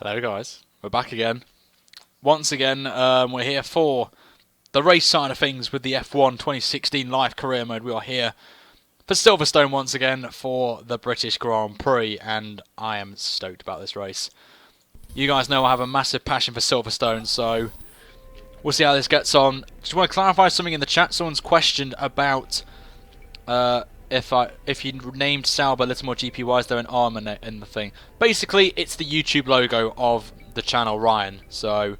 Hello guys, we're back again. Once again, we're here for the race side of things with the F1 2016 live career mode. We are here for Silverstone once again for the British Grand Prix, and I am stoked about this race. You guys know I have a massive passion for Silverstone, so we'll see how this gets on. Just want to clarify something in the chat. Someone's questioned about if you named Sauber Little More GP, why is there an arm in the thing? Basically, it's the YouTube logo of the channel Ryan. So,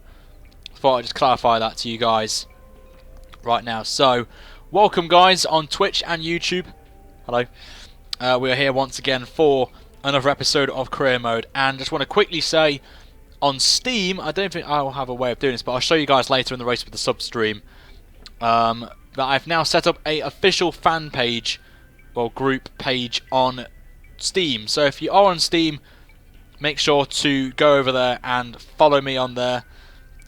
thought I'd just clarify that to you guys right now. So, welcome guys on Twitch and YouTube. Hello. We are here once again for another episode of Career Mode, and just want to quickly say, on Steam, I don't think I'll have a way of doing this, but I'll show you guys later in the race with the sub stream, that I've now set up a official fan page, well, group page on Steam. So if you are on Steam, make sure to go over there and follow me on there.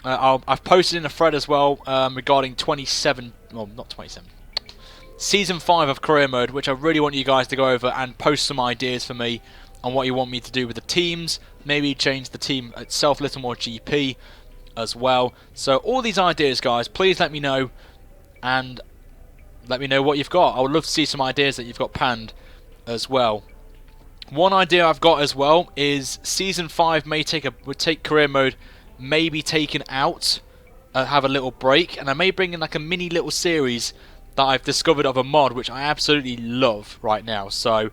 I've posted in a thread as well regarding Season 5 of Career Mode, which I really want you guys to go over and post some ideas for me on what you want me to do with the teams. Maybe change the team itself a little more GP as well. So all these ideas, guys, please let me know, and let me know what you've got. I would love to see some ideas that you've got panned as well. One idea I've got as well is Season 5 would take Career Mode maybe taken out, have a little break, and I may bring in like a mini little series that I've discovered of a mod which I absolutely love right now. So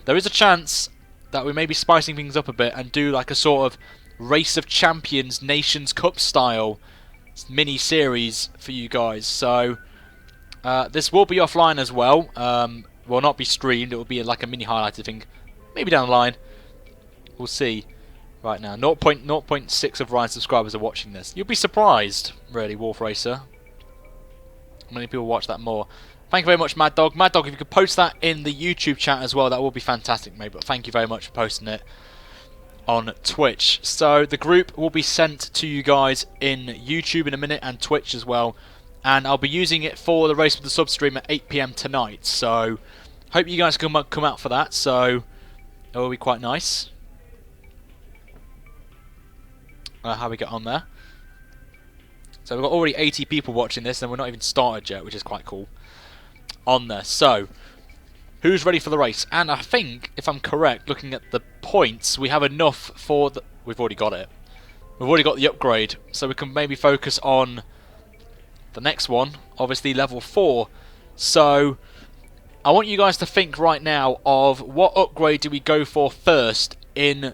there is a chance that we may be spicing things up a bit and do like a sort of Race of Champions Nations Cup style mini series for you guys. So this will be offline as well. Will not be streamed. It will be like a mini highlighted thing. Maybe down the line. We'll see. Right now, 0.6 of Ryan's subscribers are watching this. You'll be surprised, really, Wolf Racer. Many people watch that more. Thank you very much, Mad Dog. Mad Dog, if you could post that in the YouTube chat as well, that would be fantastic, mate. But thank you very much for posting it on Twitch. So the group will be sent to you guys in YouTube in a minute, and Twitch as well. And I'll be using it for the race with the sub stream at 8 PM tonight. So hope you guys can come out for that. So it will be quite nice. How we get on there. So we've got already 80 people watching this, and we're not even started yet, which is quite cool. On there. So who's ready for the race? And I think, if I'm correct, looking at the points, we have enough for the... We've already got it. We've already got the upgrade, so we can maybe focus on the next one, obviously level 4. So I want you guys to think right now of what upgrade do we go for first in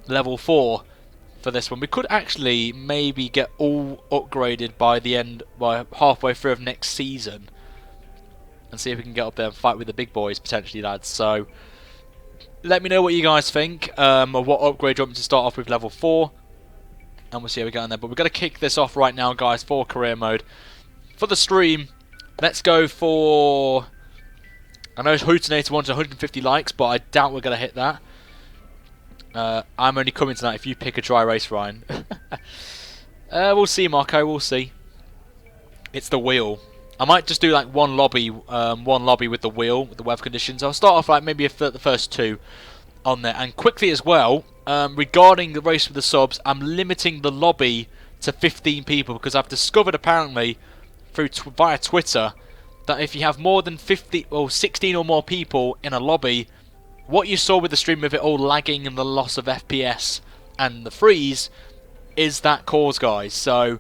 level 4 for this one. We could actually maybe get all upgraded by the end, by halfway through of next season, and see if we can get up there and fight with the big boys potentially, lads. So let me know what you guys think, or what upgrade you want me to start off with level 4, and we'll see how we get on there. But we're going to kick this off right now, guys, for Career Mode. For the stream, let's go for... I know Hootinator wanted 150 likes, but I doubt we're going to hit that. I'm only coming tonight if you pick a dry race, Ryan. We'll see, Marco, we'll see. It's the wheel. I might just do like one lobby with the wheel, with the weather conditions. I'll start off like maybe the first 2 on there. And quickly as well, regarding the race with the subs, I'm limiting the lobby to 15 people, because I've discovered apparently via Twitter that if you have more than 16 or more people in a lobby, what you saw with the stream of it all lagging and the loss of FPS and the freeze is that cause, guys. So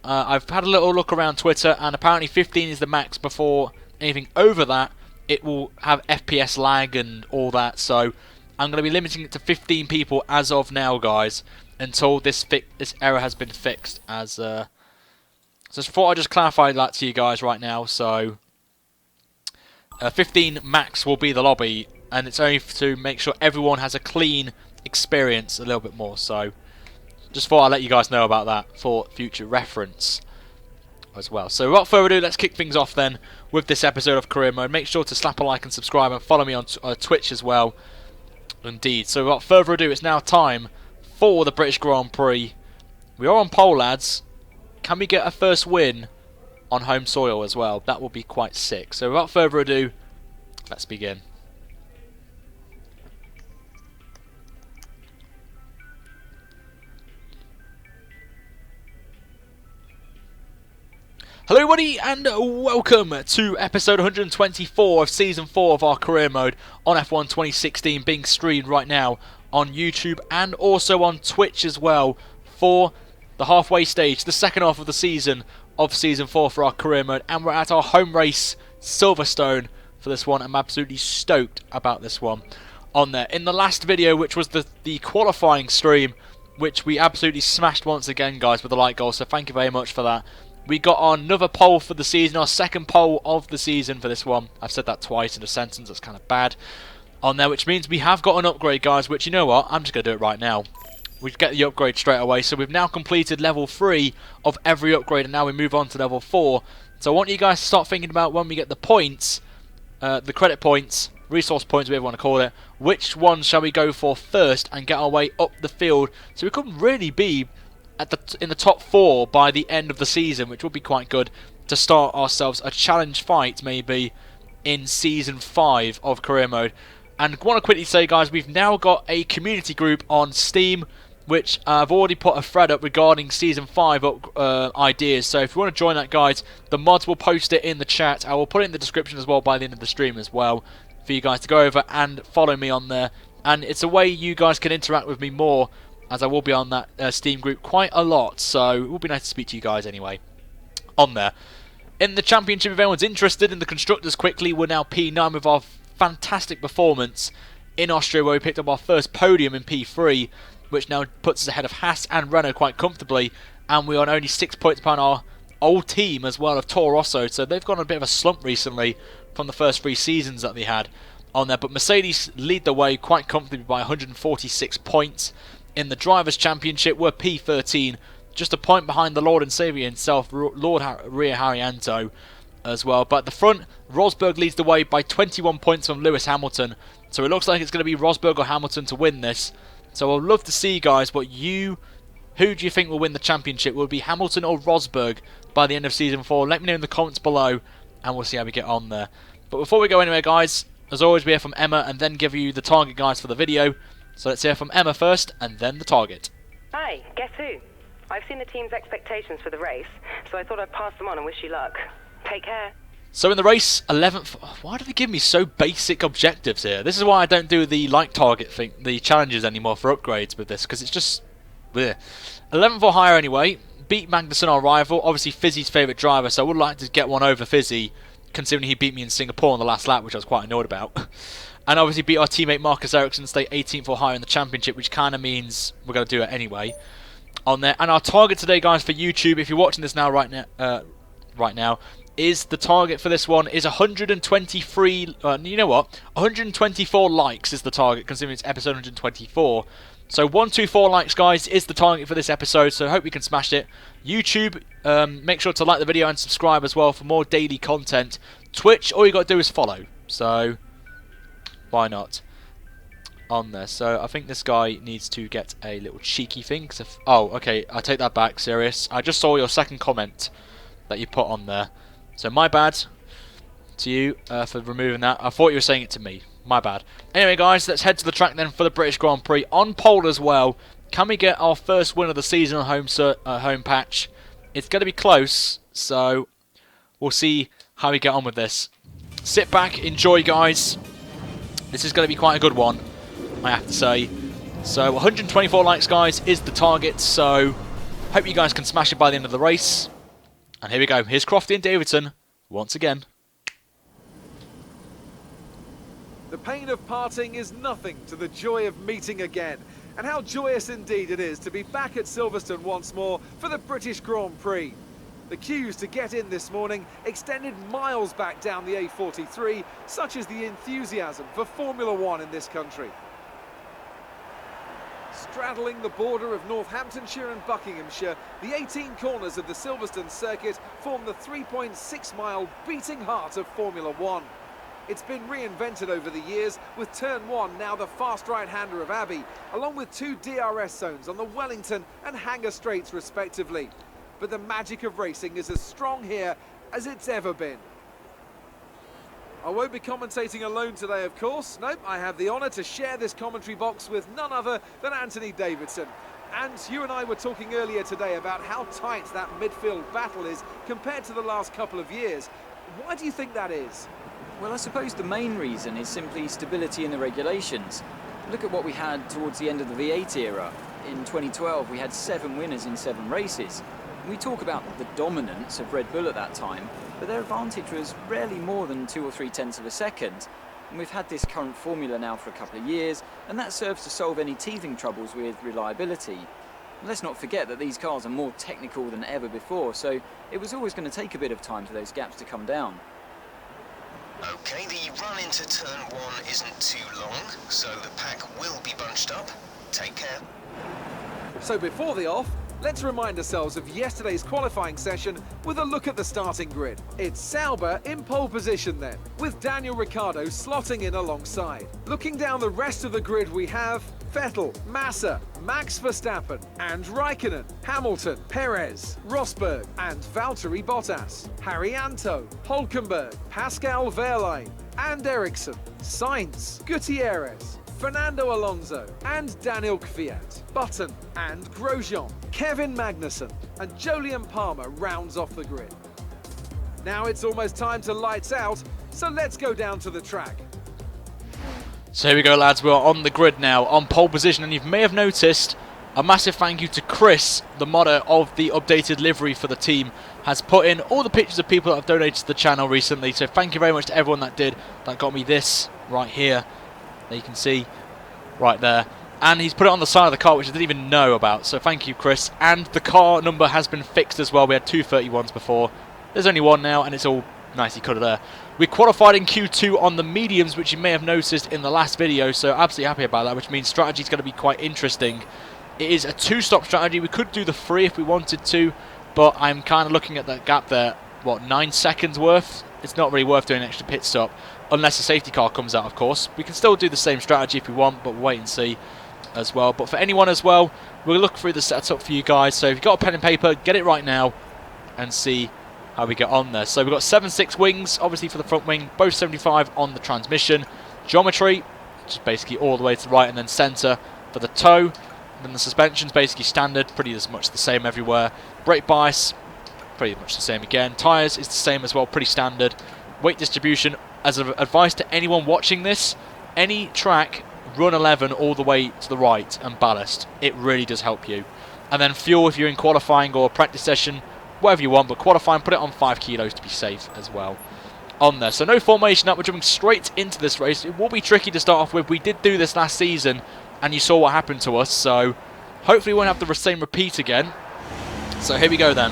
I've had a little look around Twitter, and apparently 15 is the max. Before anything over that, it will have FPS lag and all that. So I'm going to be limiting it to 15 people as of now, guys, until this error has been fixed. So I thought I'd just clarify that to you guys right now. So 15 max will be the lobby, and it's only to make sure everyone has a clean experience a little bit more. So just thought I'd let you guys know about that for future reference as well. So without further ado, let's kick things off then with this episode of Career Mode. Make sure to slap a like and subscribe, and follow me on Twitch as well. Indeed. So without further ado, it's now time for the British Grand Prix. We are on pole, lads. Can we get a first win on home soil as well? That would be quite sick. So without further ado, let's begin. Hello everybody and welcome to episode 124 of Season 4 of our career mode on F1 2016, being streamed right now on YouTube and also on Twitch as well for the halfway stage, the second half of the season of Season 4 for our career mode. And we're at our home race, Silverstone, for this one. I'm absolutely stoked about this one on there. In the last video, which was the qualifying stream, which we absolutely smashed once again, guys, with the light goal, so thank you very much for that. We got our another pole for the season, our second pole of the season for this one. I've said that twice in a sentence, that's kind of bad on there, which means we have got an upgrade, guys, which, you know what, I'm just going to do it right now. We get the upgrade straight away, so we've now completed level 3 of every upgrade, and now we move on to level 4. So I want you guys to start thinking about when we get the points, the credit points, resource points, whatever you want to call it, which ones shall we go for first and get our way up the field, so we could really be in the top 4 by the end of the season, which would be quite good to start ourselves a challenge fight maybe in Season 5 of career mode. And I want to quickly say, guys, we've now got a community group on Steam, which I've already put a thread up regarding Season 5 ideas. So if you want to join that, guys, the mods will post it in the chat. I will put it in the description as well by the end of the stream as well, for you guys to go over and follow me on there. And it's a way you guys can interact with me more, as I will be on that Steam group quite a lot, so it will be nice to speak to you guys anyway on there. In the championship, if anyone's interested in the constructors quickly, we're now P9 with our fantastic performance in Austria, where we picked up our first podium in P3, which now puts us ahead of Haas and Renault quite comfortably, and we're on only 6 points behind our old team as well of Toro Rosso, so they've gone on a bit of a slump recently from the first 3 seasons that they had on there. But Mercedes lead the way quite comfortably by 146 points. In the Drivers' Championship, we're P13, just a point behind the Lord and Saviour himself, Lord Ria Haryanto, as well. But at the front, Rosberg leads the way by 21 points from Lewis Hamilton. So it looks like it's going to be Rosberg or Hamilton to win this. So I'd love to see, guys, who do you think will win the championship? Will it be Hamilton or Rosberg by the end of Season 4? Let me know in the comments below, and we'll see how we get on there. But before we go anywhere, guys, as always, we hear from Emma and then give you the target, guys, for the video. So let's hear from Emma first, and then the target. Hi, guess who? I've seen the team's expectations for the race, so I thought I'd pass them on and wish you luck. Take care. So in the race, 11th... Why do they give me so basic objectives here? This is why I don't do the like target thing, the challenges anymore for upgrades with this, because it's just... bleh. 11th or higher anyway. Beat Magnussen, our rival. Obviously Fizzy's favourite driver, so I would like to get one over Fizzy, considering he beat me in Singapore on the last lap, which I was quite annoyed about. And obviously beat our teammate Marcus Ericsson, stay 18th or higher in the championship, which kind of means we're going to do it anyway on there. And our target today, guys, for YouTube, if you're watching this now right now, is the target for this one is 123. You know what? 124 likes is the target, considering it's episode 124. So 124 likes, guys, is the target for this episode. So I hope we can smash it. YouTube, make sure to like the video and subscribe as well for more daily content. Twitch, all you got to do is follow. So why not on there? So I think this guy needs to get a little cheeky thing. Oh, okay, I take that back. Serious. I just saw your second comment that you put on there. So my bad to you for removing that. I thought you were saying it to me. My bad. Anyway, guys, let's head to the track then for the British Grand Prix. On pole as well. Can we get our first win of the season on home patch? It's going to be close, so we'll see how we get on with this. Sit back, enjoy, guys. This is going to be quite a good one, I have to say. So 124 likes, guys, is the target. So hope you guys can smash it by the end of the race. And here we go. Here's Crofty and Davidson once again. The pain of parting is nothing to the joy of meeting again. And how joyous indeed it is to be back at Silverstone once more for the British Grand Prix. The queues to get in this morning extended miles back down the A43, such as the enthusiasm for Formula One in this country. Straddling the border of Northamptonshire and Buckinghamshire, the 18 corners of the Silverstone circuit form the 3.6-mile beating heart of Formula One. It's been reinvented over the years, with Turn 1 now the fast right-hander of Abbey, along with 2 DRS zones on the Wellington and Hanger Straights respectively. But the magic of racing is as strong here as it's ever been. I won't be commentating alone today, of course. Nope, I have the honour to share this commentary box with none other than Anthony Davidson. And you and I were talking earlier today about how tight that midfield battle is compared to the last couple of years. Why do you think that is? Well, I suppose the main reason is simply stability in the regulations. Look at what we had towards the end of the V8 era. In 2012, we had 7 winners in 7 races. We talk about the dominance of Red Bull at that time, but their advantage was rarely more than 2 or 3 tenths of a second. And we've had this current formula now for a couple of years, and that serves to solve any teething troubles with reliability. Let's not forget that these cars are more technical than ever before, so it was always going to take a bit of time for those gaps to come down. Okay, the run into turn 1 isn't too long, so the pack will be bunched up. Take care. So before the off, let's remind ourselves of yesterday's qualifying session with a look at the starting grid. It's Sauber in pole position then, with Daniel Ricciardo slotting in alongside. Looking down the rest of the grid, we have Vettel, Massa, Max Verstappen and Raikkonen, Hamilton, Perez, Rosberg and Valtteri Bottas, Haryanto, Hülkenberg, Pascal Wehrlein and Ericsson, Sainz, Gutierrez, Fernando Alonso and Daniel Kvyat, Button and Grosjean, Kevin Magnussen and Jolyon Palmer rounds off the grid. Now it's almost time to lights out, so let's go down to the track. So here we go, lads. We are on the grid now, on pole position, and you may have noticed a massive thank you to Chris, the modder of the updated livery for the team, has put in all the pictures of people that have donated to the channel recently. So thank you very much to everyone that did. That got me this right here. There you can see right there, and he's put it on the side of the car, which I didn't even know about, so thank you, Chris. And the car number has been fixed as well. We had 2 31s before, there's only one now, and it's all nicely cut there. We qualified in Q2 on the mediums, which you may have noticed in the last video, so absolutely happy about that, which means strategy is going to be quite interesting. It is a 2-stop strategy. We could do the 3 if we wanted to, but I'm kind of looking at that gap there, what, 9 seconds worth? It's not really worth doing an extra pit stop. Unless a safety car comes out, of course. We can still do the same strategy if we want, but we'll wait and see as well. But for anyone as well, we'll look through the setup for you guys. So if you've got a pen and paper, get it right now and see how we get on there. So we've got 7.6 wings, obviously for the front wing, both 75 on the transmission. Geometry, just basically all the way to the right, and then centre for the toe. And then the suspension's basically standard, pretty as much the same everywhere. Brake bias, pretty much the same again. Tyres is the same as well, pretty standard. Weight distribution, as an advice to anyone watching this, any track, run 11 all the way to the right and ballast. It really does help you. And then fuel if you're in qualifying or practice session, whatever you want, but qualifying, put it on 5 kilos to be safe as well on there. So no formation up, we're jumping straight into this race. It will be tricky to start off with. We did do this last season and you saw what happened to us, so hopefully we won't have the same repeat again. So here we go then.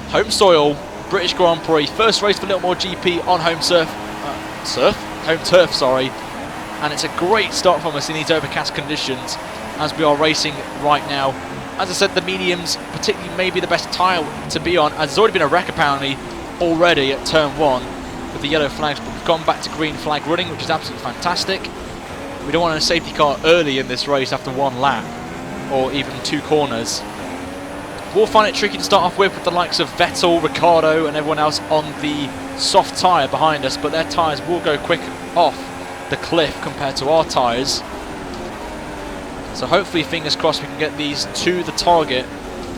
Home soil, British Grand Prix, first race for Little GP on home home turf, sorry. And it's a great start from us in these overcast conditions as we are racing right now. As I said, the mediums, particularly maybe the best tyre to be on, as there's already been a wreck apparently already at turn 1 with the yellow flags, but we've gone back to green flag running, which is absolutely fantastic. We don't want a safety car early in this race after 1 lap or even 2 corners. We'll find it tricky to start off with the likes of Vettel, Ricciardo and everyone else on the soft tyre behind us, but their tyres will go quick off the cliff compared to our tyres. So hopefully, fingers crossed, we can get these to the target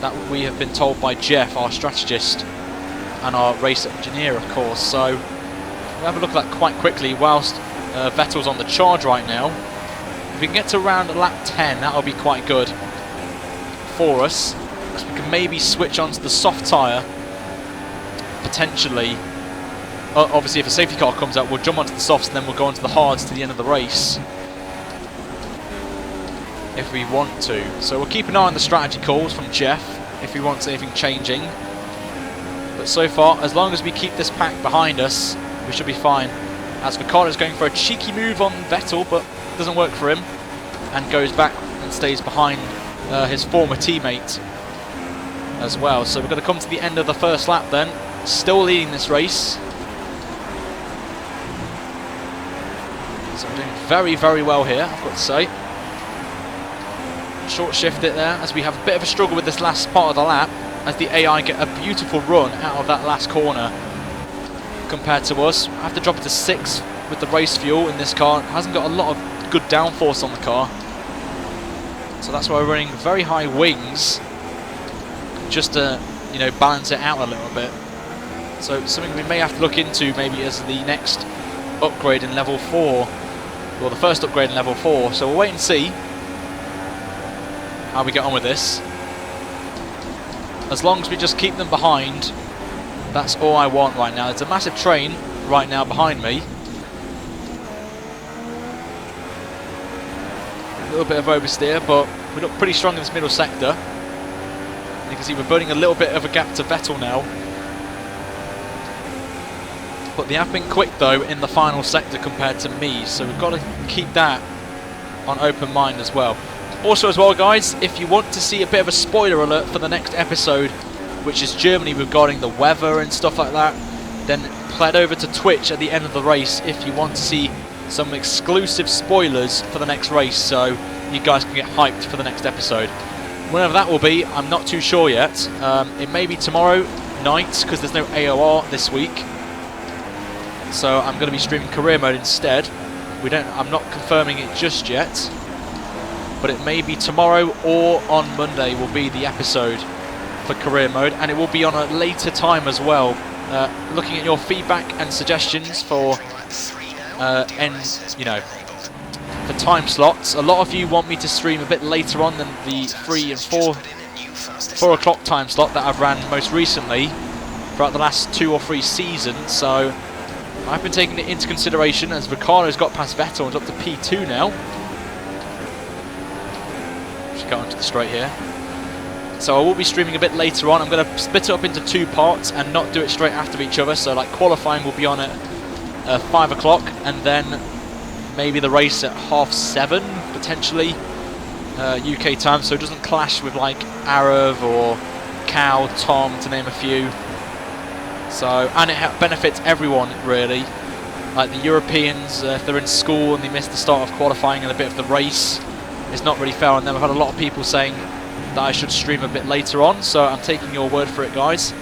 that we have been told by Jeff, our strategist, and our race engineer, of course. So we'll have a look at that quite quickly whilst Vettel's on the charge right now. If we can get to around lap 10, that'll be quite good for us. So we can maybe switch onto the soft tyre, potentially. Obviously, if a safety car comes out, we'll jump onto the softs and then we'll go onto the hards to the end of the race, if we want to. So we'll keep an eye on the strategy calls from Jeff, if he wants anything changing. But so far, as long as we keep this pack behind us, we should be fine. As Ricciardo's going for a cheeky move on Vettel, but it doesn't work for him, and goes back and stays behind his former teammate as well. So we're going to come to the end of the first lap then, still leading this race. So we're doing very, very well here, I've got to say. Short shift it there, as we have a bit of a struggle with this last part of the lap, as the AI get a beautiful run out of that last corner compared to us. I have to drop it to 6 with the race fuel in this car. It hasn't got a lot of good downforce on the car. So that's why we're running very high wings, just to, you know, balance it out a little bit. So something we may have to look into maybe as the next upgrade in level 4, or the first upgrade in level 4. So we'll wait and see how we get on with this. As long as we just keep them behind, that's all I want right now. It's a massive train right now behind me. A little bit of oversteer, but we look pretty strong in this middle sector. You can see we're burning a little bit of a gap to Vettel now. But they have been quick though in the final sector compared to me, so we've got to keep that on open mind as well. Also as well guys, if you want to see a bit of a spoiler alert for the next episode, which is Germany regarding the weather and stuff like that, then head over to Twitch at the end of the race if you want to see some exclusive spoilers for the next race, so you guys can get hyped for the next episode. Whenever that will be, I'm not too sure yet. It may be tomorrow night because there's no AOR this week, so I'm going to be streaming career mode instead. I'm not confirming it just yet, but it may be tomorrow or on Monday will be the episode for career mode, and it will be on a later time as well. Looking at your feedback and suggestions for for time slots, a lot of you want me to stream a bit later on than the 3 and 4 o'clock time slot that I've ran most recently throughout the last 2 or 3 seasons. So I've been taking it into consideration as Ricciardo's got past Vettel and is up to P2 now. Just go onto the straight here. So I will be streaming a bit later on. I'm going to split it up into 2 parts and not do it straight after each other. So like qualifying will be on at 5 o'clock, and then maybe the race at 7:30 potentially UK time, so it doesn't clash with like Arav or Cal, Tom, to name a few. So, and it benefits everyone really, like the Europeans, if they're in school and they miss the start of qualifying and a bit of the race, it's not really fair on them. I've had a lot of people saying that I should stream a bit later on, so I'm taking your word for it guys.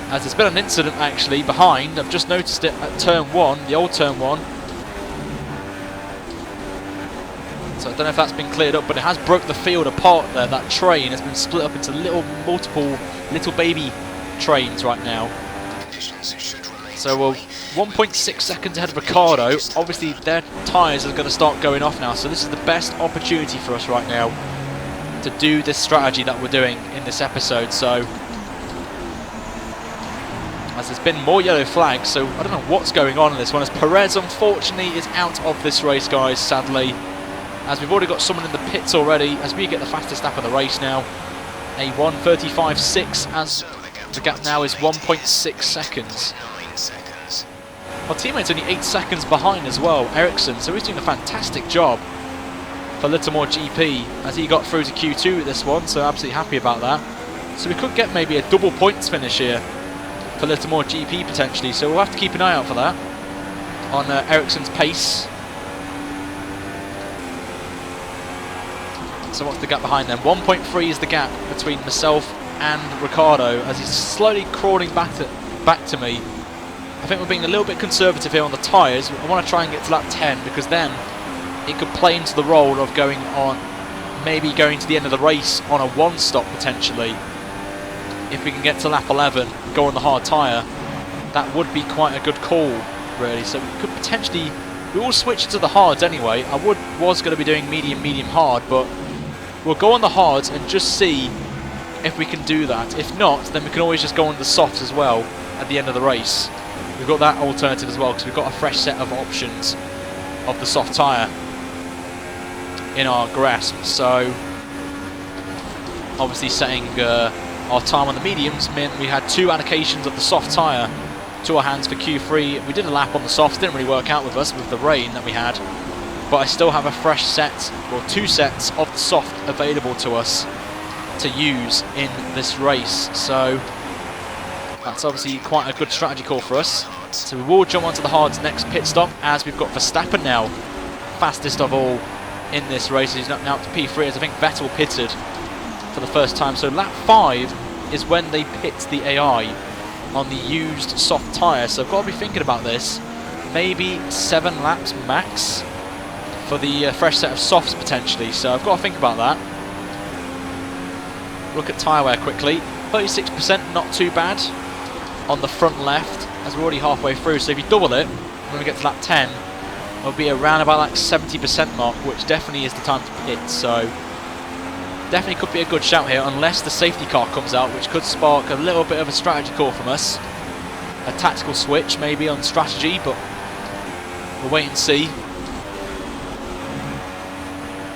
As there's been an incident actually behind, I've just noticed it at turn 1, the old turn 1. So I don't know if that's been cleared up, but it has broke the field apart there. That train has been split up into multiple little baby trains right now. So we're 1.6 seconds ahead of Ricciardo. Obviously their tyres are going to start going off now, so this is the best opportunity for us right now to do this strategy that we're doing in this episode. So as there's been more yellow flags, so I don't know what's going on in this one, as Perez unfortunately is out of this race guys, sadly, as we've already got someone in the pits already, as we get the fastest lap of the race now, a 1:35.6, as the gap now is 1.6 seconds. Our teammate's only 8 seconds behind as well, Ericsson, so he's doing a fantastic job for Littlemore GP as he got through to Q2 with this one, so absolutely happy about that. So we could get maybe a double points finish here for Littlemore GP potentially, so we'll have to keep an eye out for that on Ericsson's pace. So what's the gap behind them? 1.3 is the gap between myself and Ricciardo as he's slowly crawling back to me. I think we're being a little bit conservative here on the tyres. I want to try and get to lap 10 because then it could play into the role of going on, maybe going to the end of the race on a 1-stop potentially. If we can get to lap 11, go on the hard tyre, that would be quite a good call really. So we could potentially, we will switch to the hards anyway. I was going to be doing medium, hard, but we'll go on the hards and just see if we can do that. If not, then we can always just go on the softs as well at the end of the race. We've got that alternative as well because we've got a fresh set of options of the soft tyre in our grasp. So obviously setting our time on the mediums meant we had 2 allocations of the soft tyre to our hands for Q3. We did a lap on the softs, didn't really work out with us with the rain that we had, but I still have a fresh set, or 2 sets of the soft available to us to use in this race. So that's obviously quite a good strategy call for us. So we will jump onto the hards next pit stop as we've got Verstappen now, fastest of all in this race. He's now up to P3 as I think Vettel pitted for the first time. So lap 5 is when they pit the AI on the used soft tyre. So I've got to be thinking about this. Maybe 7 laps max for the fresh set of softs potentially. So I've got to think about that. look at tyre wear quickly. 36%, not too bad on the front left, as we're already halfway through. So if you double it, when we get to lap 10, it'll be around about like 70% mark, which definitely is the time to pit. So definitely could be a good shout here, unless the safety car comes out, which could spark a little bit of a strategy call from us. A tactical switch maybe on strategy, but we'll wait and see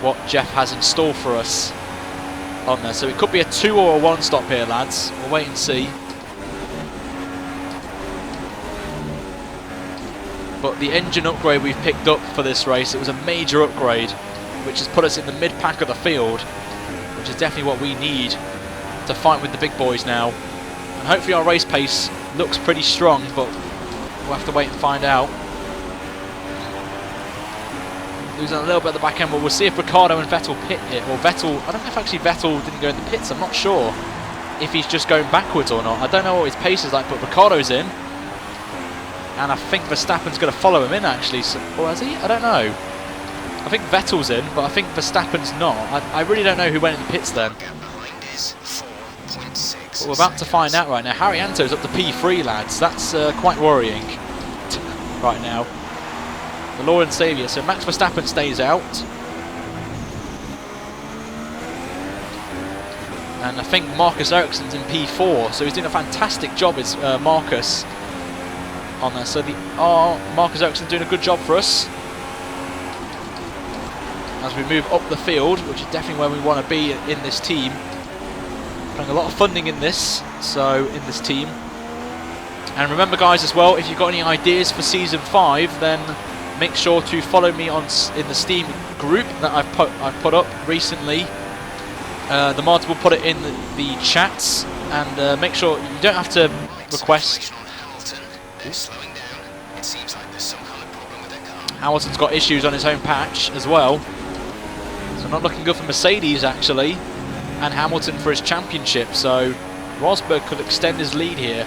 what Jeff has in store for us on there. So it could be a 2 or a 1 stop here, lads. We'll wait and see. But the engine upgrade we've picked up for this race, it was a major upgrade, which has put us in the mid-pack of the field, which is definitely what we need to fight with the big boys now. And hopefully our race pace looks pretty strong, but we'll have to wait and find out. Losing a little bit at the back end, but we'll see if Ricciardo and Vettel pit it. Or Vettel, I don't know if actually Vettel didn't go in the pits, I'm not sure if he's just going backwards or not. I don't know what his pace is like, but Ricciardo's in. And I think Verstappen's going to follow him in actually, so, or has he? I don't know. I think Vettel's in, but I think Verstappen's not. I really don't know who went in the pits then. But we're about to find out right now. Haryanto's up to P3, lads. That's quite worrying right now. The Lord and Saviour. So Max Verstappen stays out. And I think Marcus Ericsson's in P4, so he's doing a fantastic job, is Marcus, on there. So Marcus Ericsson doing a good job for us as we move up the field, which is definitely where we want to be in this team. Putting a lot of funding in this, team. And remember, guys, as well, if you've got any ideas for Season 5, then make sure to follow me in the Steam group that I've put up recently. The mods will put it in the chats, and make sure you don't have to request. Hamilton's got issues on his home patch as well, so not looking good for Mercedes actually, and Hamilton for his championship. So Rosberg could extend his lead here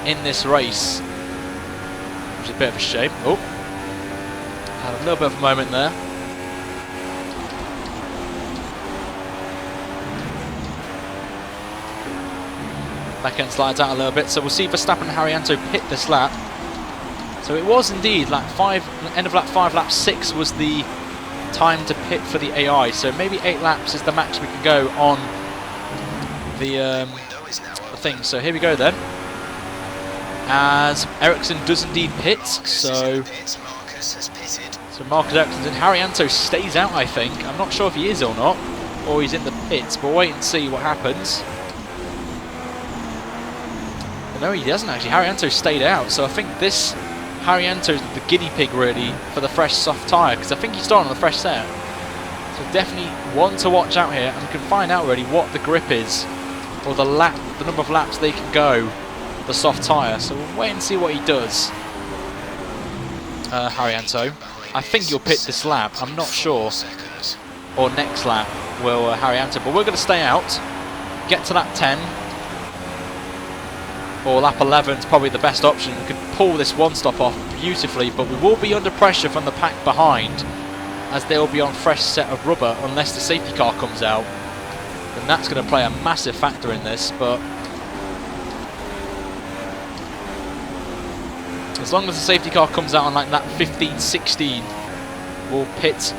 in this race, which is a bit of a shame. Oh, had a little bit of a moment there. Back end slides out a little bit, so we'll see Verstappen and Haryanto pit this lap. So it was indeed lap 5, end of lap 5, lap 6 was the time to pit for the AI. So maybe 8 laps is the max we can go on the thing. So here we go then, as Ericsson does indeed pit. So Marcus Ericsson's in. Haryanto stays out, I think. I'm not sure if he is or not, or he's in the pits, but we'll wait and see what happens. No, he doesn't actually. Haryanto stayed out, so I think this Haryanto's the guinea pig really for the fresh soft tyre, because I think he's starting on the fresh set. So definitely one to watch out here, and we can find out really what the grip is, or the number of laps they can go with the soft tyre. So we'll wait and see what he does. Haryanto, I think he'll pit this lap. I'm not sure, or next lap will Haryanto, but we're going to stay out, get to lap 10. Or lap 11 is probably the best option. We could pull this one stop off beautifully, but we will be under pressure from the pack behind, as they will be on fresh set of rubber unless the safety car comes out. And that's going to play a massive factor in this, but as long as the safety car comes out on like lap 15, 16, we'll pit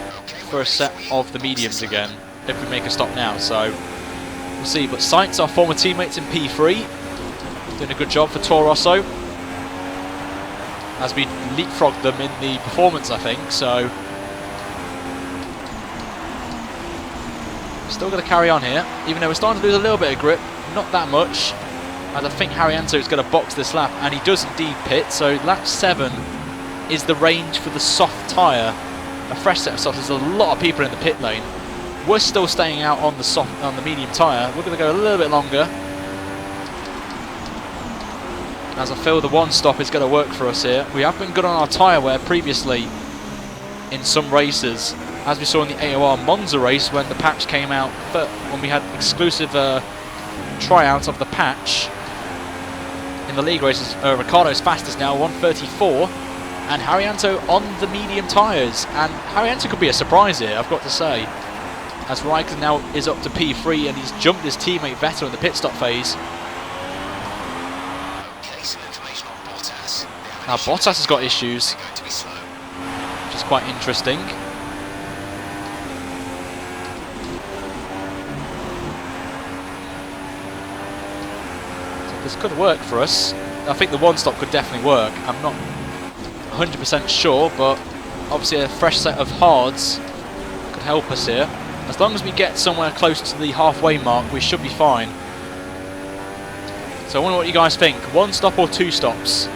for a set of the mediums again if we make a stop now. So we'll see. But Sainz, our former teammates in P3, doing a good job for Toro Rosso, as we leapfrogged them in the performance, I think. So still going to carry on here, even though we're starting to lose a little bit of grip, not that much, as I think Haryanto is going to box this lap, and he does indeed pit. So lap 7 is the range for the soft tyre, a fresh set of softs. There's a lot of people in the pit lane. We're still staying out on the medium tyre. We're going to go a little bit longer, as I feel the one stop is going to work for us here. We have been good on our tyre wear previously in some races, as we saw in the AOR Monza race when the patch came out, when we had exclusive tryouts of the patch in the league races. Ricciardo's fastest now, 1:34, and Haryanto on the medium tyres, and Haryanto could be a surprise here, I've got to say. as Raikkonen now is up to P3 and he's jumped his teammate Vettel in the pit stop phase. Okay, some information on Bottas. Now Bottas has got issues, Going to be slow. which is quite interesting. So this could work for us. I think the one stop could definitely work. I'm not 100% sure, but obviously a fresh set of hards could help us here. As long as we get somewhere close to the halfway mark, we should be fine. So I wonder what you guys think. One stop or two stops?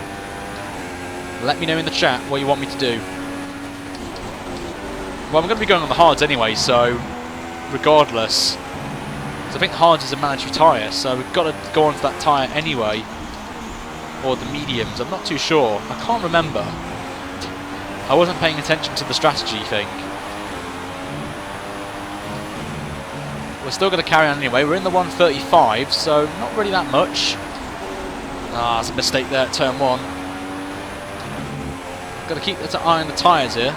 Let me know in the chat what you want me to do. Well, I'm going to be going on the hards anyway, so regardless. So I think hards is a mandatory tyre, so we've got to go onto that tyre anyway. Or the mediums, I'm not too sure. I can't remember. I wasn't paying attention to the strategy thing. We're still going to carry on anyway. We're in the 135, so not really that much. Ah, it's a mistake there at turn 1. Got to keep the eye on the tyres here.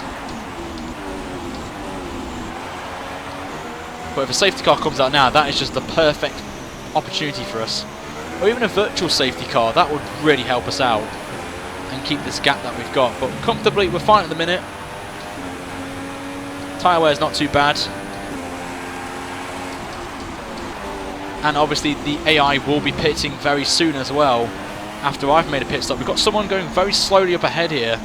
But if a safety car comes out now, that is just the perfect opportunity for us. Or even a virtual safety car, that would really help us out and keep this gap that we've got. But comfortably, we're fine at the minute. Tyre wear is not too bad. And obviously the AI will be pitting very soon as well, after I've made a pit stop. We've got someone going very slowly up ahead here.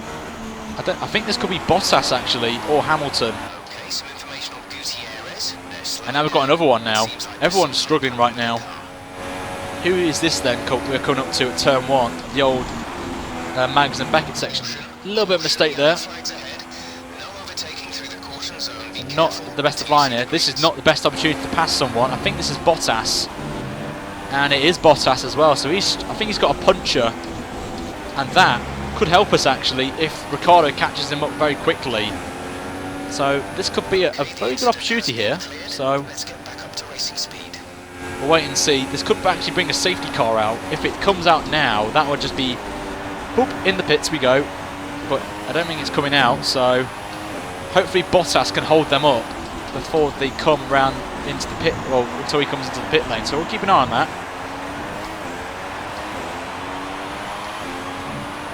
I think this could be Bottas actually, or Hamilton. Okay, some information on Gutierrez. And now we've got another one now. Everyone's struggling right now. Who is this then we're coming up to at turn 1? The old Mags and Beckett section. A little bit of a mistake there. Flags ahead. No overtaking through the caution zone. Be Not careful. the best of line here. This is not the best opportunity to pass someone. I think this is Bottas. And it is Bottas as well. So I think he's got a puncher. And that could help us actually if Ricciardo catches him up very quickly. So this could be a very good opportunity here. So Let's get back up to racing speed. we'll wait and see. This could actually bring a safety car out. If it comes out now, that would just be boop, in the pits we go. But I don't think it's coming out, so hopefully Bottas can hold them up before they come round into the pit, well, until he comes into the pit lane. So we'll keep an eye on that.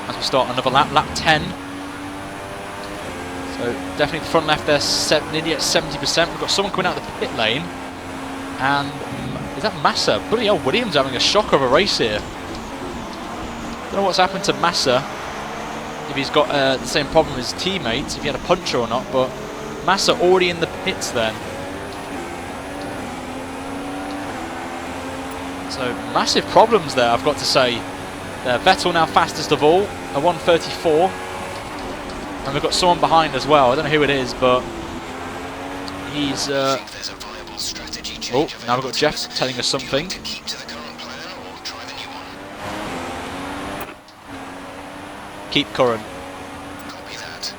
As we start another lap, lap 10. So definitely the front left there, nearly at 70%. We've got someone coming out of the pit lane. And is that Massa? Bloody hell, Williams having a shocker of a race here. Don't know what's happened to Massa. If he's got the same problem as his teammates, if he had a puncher or not, but Massa already in the pits then. So massive problems there, I've got to say. Vettel now fastest of all, a 134. And we've got someone behind as well, I don't know who it is, but he's... I think there's a viable strategy change oh, available now we've got to Jeff us. telling us something. To keep to the current plan or try the new one. Keep current. Copy that.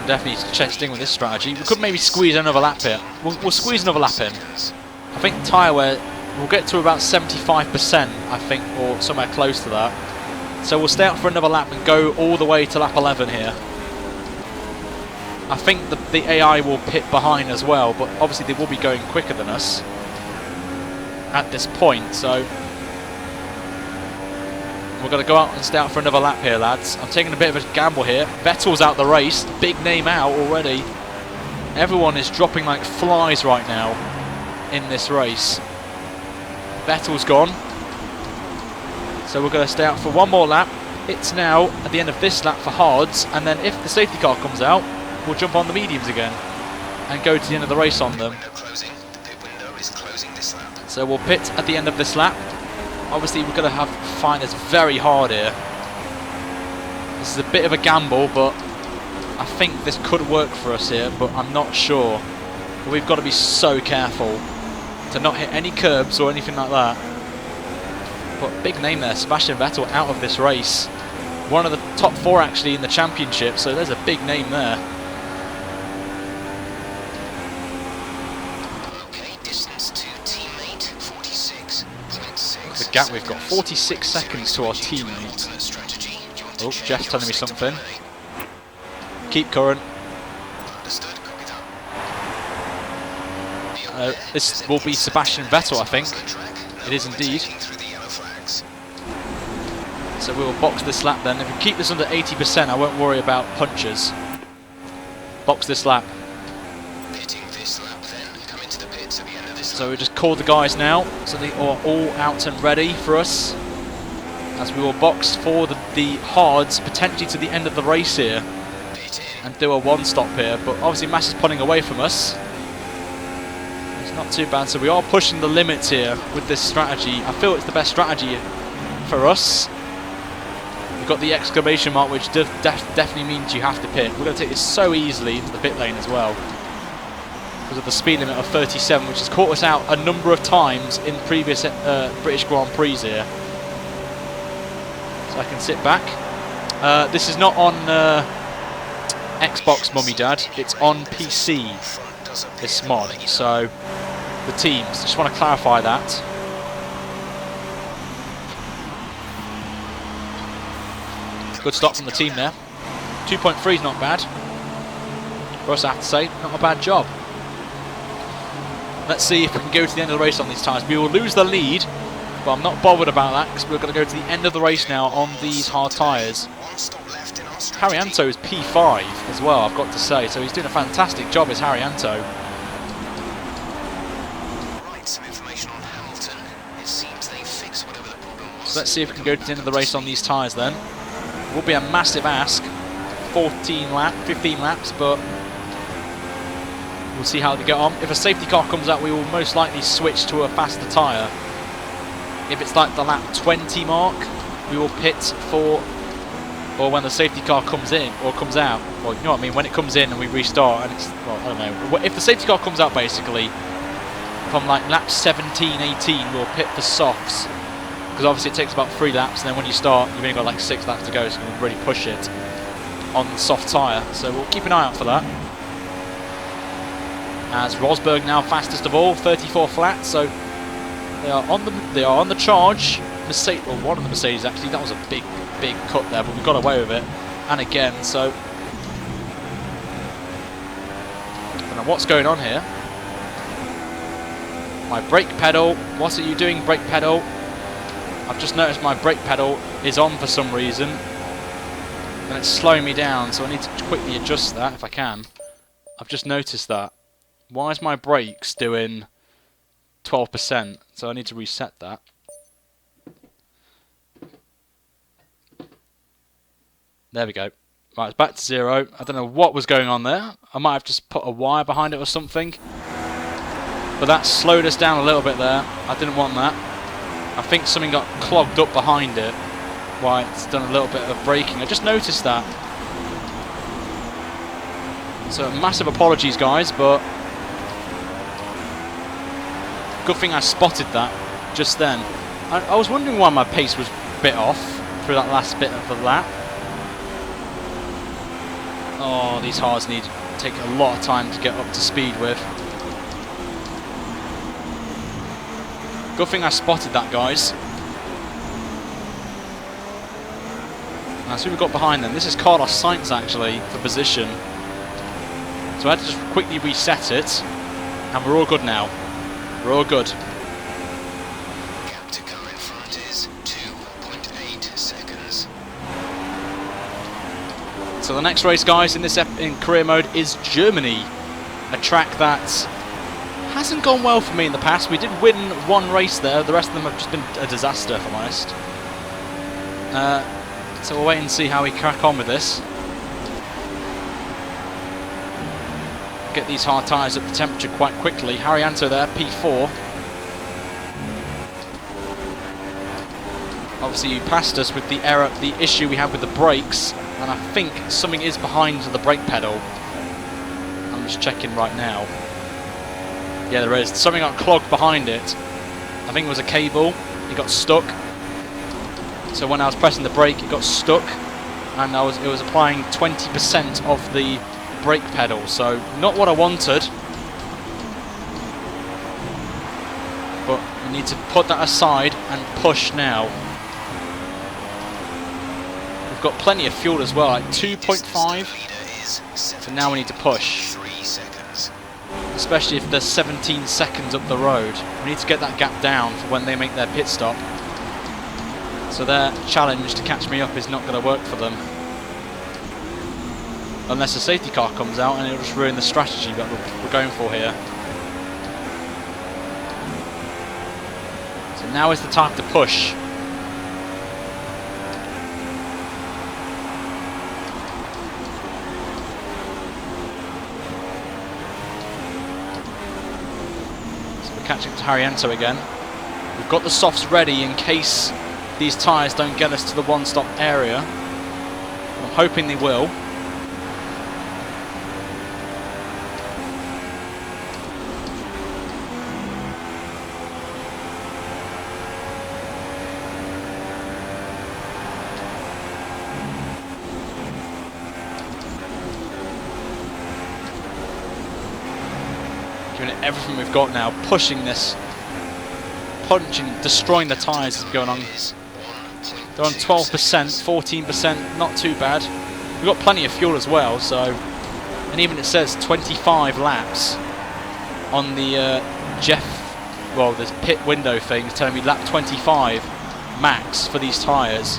Definitely chesting with this strategy. We could maybe squeeze another lap here. We'll squeeze another lap in. I think tyre wear, we'll get to about 75%, I think, or somewhere close to that. So we'll stay out for another lap and go all the way to lap 11 here. I think the AI will pit behind as well, but obviously they will be going quicker than us at this point, so we're going to go out and stay out for another lap here, lads. I'm taking a bit of a gamble here. Vettel's out the race, big name out already. Everyone is dropping like flies right now in this race. Vettel's gone. So we're going to stay out for one more lap. It's now at the end of this lap for hards, and then if the safety car comes out, we'll jump on the mediums again and go to the end of the race on them. Window closing. The pit window is closing this lap. So we'll pit at the end of this lap. Obviously we're going to find this very hard here. This is a bit of a gamble, but I think this could work for us here, but I'm not sure. But we've got to be so careful to not hit any curbs or anything like that. But big name there, Sebastian Vettel out of this race. One of the top 4 actually in the championship, so there's a big name there. Okay, distance to teammate 46.6. The gap we've got 46 seconds to our teammate. Alternate strategy. Do you want to Oh, change Jeff's or telling me stick to something. plan A? Keep current. Understood. Copy that. This will be Sebastian Vettel, I think. It is indeed. So we will box this lap then. If we keep this under 80%, I won't worry about punches. Box this lap. So we just call the guys now, so they are all out and ready for us. As we will box for the hards, potentially to the end of the race here. And do a one-stop here, but obviously Mass is pulling away from us. It's not too bad, so we are pushing the limits here with this strategy. I feel it's the best strategy for us. We've got the exclamation mark, which definitely means you have to pit. We're going to take this so easily into the pit lane as well, because of the speed limit of 37, which has caught us out a number of times in previous British Grand Prix here. So I can sit back. This is not on Xbox, Mummy Dad. It's on PC, this mod. So the teams, just want to clarify that. Good start from the team there. 2.3 is not bad. For us, I have to say, not a bad job. Let's see if we can go to the end of the race on these tyres. We will lose the lead, but I'm not bothered about that because we're going to go to the end of the race now on these hard tyres. Haryanto is P5 as well, I've got to say, so he's doing a fantastic job as Haryanto. So let's see if we can go to the end of the race on these tyres then. It will be a massive ask, 15 laps, but we'll see how they get on. If a safety car comes out, we will most likely switch to a faster tyre. If it's like the lap 20 mark, we will pit for, or when the safety car comes in or comes out, or you know what I mean, when it comes in and we restart, and it's, well, I don't know. If the safety car comes out, basically, from like lap 17, 18, we'll pit for softs. Because obviously it takes about 3 laps, and then when you start, you've only got like 6 laps to go, so you can really push it on the soft tyre. So we'll keep an eye out for that. As Rosberg now fastest of all, 34 flat, so they are on the charge. Mercedes, or one of the Mercedes actually, that was a big cut there, but we got away with it. And again, so I don't know what's going on here. My brake pedal, what are you doing, brake pedal? I've just noticed my brake pedal is on for some reason, and it's slowing me down, so I need to quickly adjust that if I can. I've just noticed that. Why is my brakes doing 12%? So I need to reset that. There we go. Right, it's back to 0. I don't know what was going on there. I might have just put a wire behind it or something. But that slowed us down a little bit there. I didn't want that. I think something got clogged up behind it. Why it's done a little bit of braking. I just noticed that. So massive apologies, guys, but good thing I spotted that just then. I was wondering why my pace was a bit off through that last bit of the lap. Oh, these hards need to take a lot of time to get up to speed with. Good thing I spotted that, guys. Now, so we've got behind them. This is Carlos Sainz, actually, for position. So I had to just quickly reset it, and we're all good now. We're all good. Gap to car in front is 2.8 seconds. So the next race, guys, in this in career mode is Germany, a track that hasn't gone well for me in the past. We did win one race there. The rest of them have just been a disaster, if I'm honest. So we'll wait and see how we crack on with this. Get these hard tyres up to temperature quite quickly. Haryanto there, P4. Obviously you passed us with the error, the issue we had with the brakes, and I think something is behind the brake pedal. I'm just checking right now. Yeah, there is. Something got clogged behind it. I think it was a cable. It got stuck. So when I was pressing the brake, it got stuck, and it was applying 20% of the brake pedal. So not what I wanted. But we need to put that aside and push now. We've got plenty of fuel as well, like 2.5. So now we need to push. especially if they're 17 seconds up the road. We need to get that gap down for when they make their pit stop. So their challenge to catch me up is not going to work for them. Unless a safety car comes out and it'll just ruin the strategy that we're going for here. So now is the time to push. So we're catching up to Ricciardo again. We've got the softs ready in case these tyres don't get us to the one-stop area. I'm hoping they will. Giving it everything we've got now, pushing this, punching, destroying the tyres is going on. They're on 12%, 14%, not too bad. We've got plenty of fuel as well, so, and even it says 25 laps on the this pit window thing is telling me lap 25 max for these tyres.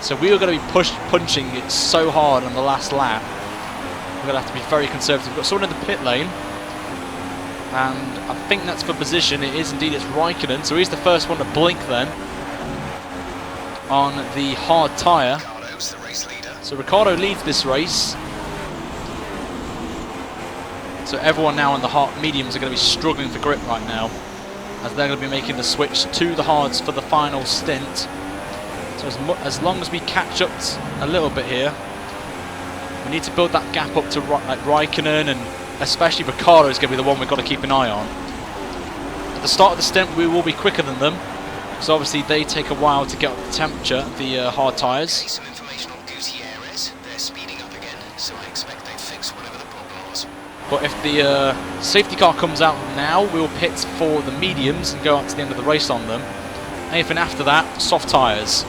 So we are going to be punching it so hard on the last lap. We're going to have to be very conservative. We've got someone in the pit lane. And I think that's for position. It is indeed, it's Raikkonen, so he's the first one to blink then on the hard tyre. So Ricciardo leads this race. So everyone now on the hard mediums are going to be struggling for grip right now, as they're going to be making the switch to the hards for the final stint. So as long as we catch up a little bit here, we need to build that gap up to Raikkonen, and especially Ricciardo is going to be the one we've got to keep an eye on. At the start of the stint we will be quicker than them, because obviously they take a while to get up the temperature, the hard tyres. Some information on Guti areas. They're speeding up again, so I expect they fix whatever the problem was. But if the safety car comes out now, we'll pit for the mediums and go up to the end of the race on them. Anything after that, soft tyres,